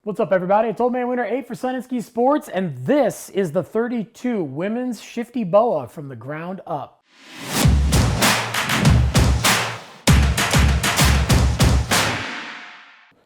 What's up, everybody? It's Old Man Winter 8 for Sun and Ski Sports, and this is the 32 Women's Shifty BOA from the ground up.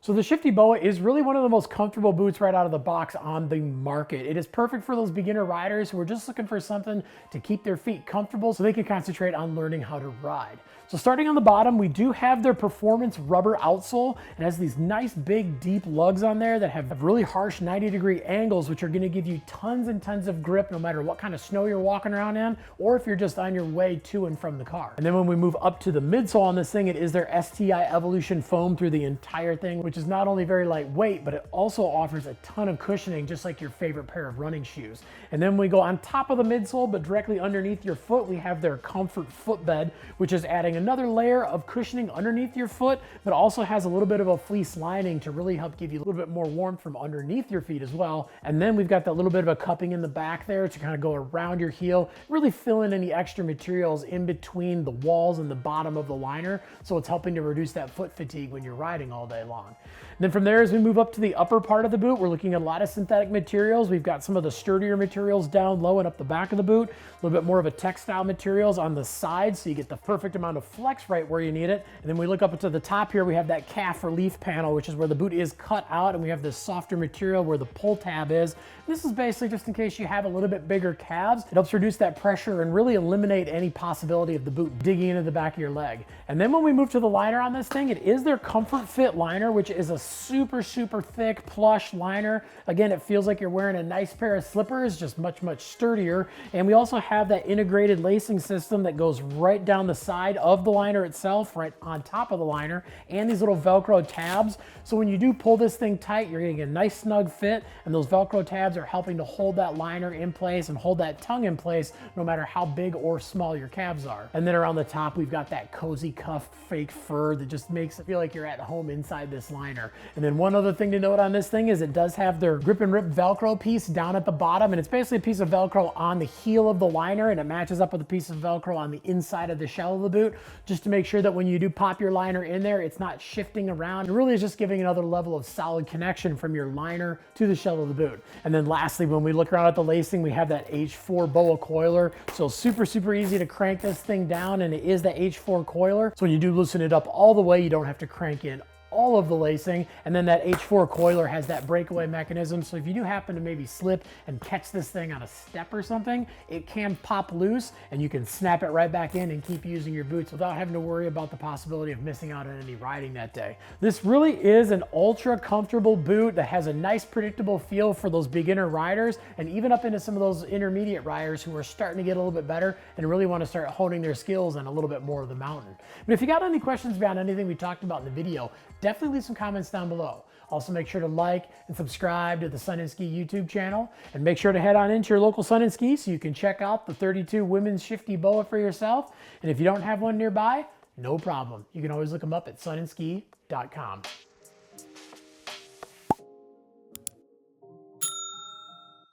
So the Shifty BOA is really one of the most comfortable boots right out of the box on the market. It is perfect for those beginner riders who are just looking for something to keep their feet comfortable so they can concentrate on learning how to ride. So starting on the bottom, we do have their performance rubber outsole. It has these nice big deep lugs on there that have really harsh 90-degree angles, which are going to give you tons and tons of grip no matter what kind of snow you're walking around in, or if you're just on your way to and from the car. And then when we move up to the midsole on this thing, it is their STI Evolution foam through the entire thing, which is not only very lightweight, but it also offers a ton of cushioning, just like your favorite pair of running shoes. And then we go on top of the midsole, but directly underneath your foot, we have their comfort footbed, which is adding another layer of cushioning underneath your foot, but also has a little bit of a fleece lining to really help give you a little bit more warmth from underneath your feet as well. And then we've got that little bit of a cupping in the back there to kind of go around your heel, really fill in any extra materials in between the walls and the bottom of the liner. So it's helping to reduce that foot fatigue when you're riding all day long. And then from there, as we move up to the upper part of the boot, we're looking at a lot of synthetic materials. We've got some of the sturdier materials down low and up the back of the boot, a little bit more of a textile materials on the sides, so you get the perfect amount of flex right where you need it. And then we look up to the top here, we have that calf relief panel, which is where the boot is cut out, and we have this softer material where the pull tab is. This is basically just in case you have a little bit bigger calves. It helps reduce that pressure and really eliminate any possibility of the boot digging into the back of your leg. And then when we move to the liner on this thing, it is their Comfort Fit liner, which is a super thick plush liner. Again, it feels like you're wearing a nice pair of slippers, just much sturdier. And we also have that integrated lacing system that goes right down the side of the liner itself, right on top of the liner, and these little Velcro tabs. So when you do pull this thing tight, you're getting a nice snug fit, and those Velcro tabs are helping to hold that liner in place and hold that tongue in place no matter how big or small your calves are. And then around the top, we've got that cozy cuff fake fur that just makes it feel like you're at home inside this liner. And then one other thing to note on this thing is it does have their grip and rip Velcro piece down at the bottom, and it's basically a piece of Velcro on the heel of the liner, and it matches up with a piece of Velcro on the inside of the shell of the boot, just to make sure that when you do pop your liner in there, it's not shifting around. It really is just giving another level of solid connection from your liner to the shell of the boot. And then lastly, when we look around at the lacing, we have that H4 BOA coiler. So super easy to crank this thing down, and it is the H4 coiler. So when you do loosen it up all the way, you don't have to crank in all of the lacing. And then that H4 coiler has that breakaway mechanism, so if you do happen to maybe slip and catch this thing on a step or something, it can pop loose and you can snap it right back in and keep using your boots without having to worry about the possibility of missing out on any riding that day. This really is an ultra comfortable boot that has a nice predictable feel for those beginner riders, and even up into some of those intermediate riders who are starting to get a little bit better and really want to start honing their skills on a little bit more of the mountain. But if you got any questions about anything we talked about in the video, definitely leave some comments down below. Also, make sure to like and subscribe to the Sun and Ski YouTube channel, and make sure to head on into your local Sun and Ski so you can check out the 32 Women's Shifty BOA for yourself. And if you don't have one nearby, no problem. You can always look them up at sunandski.com.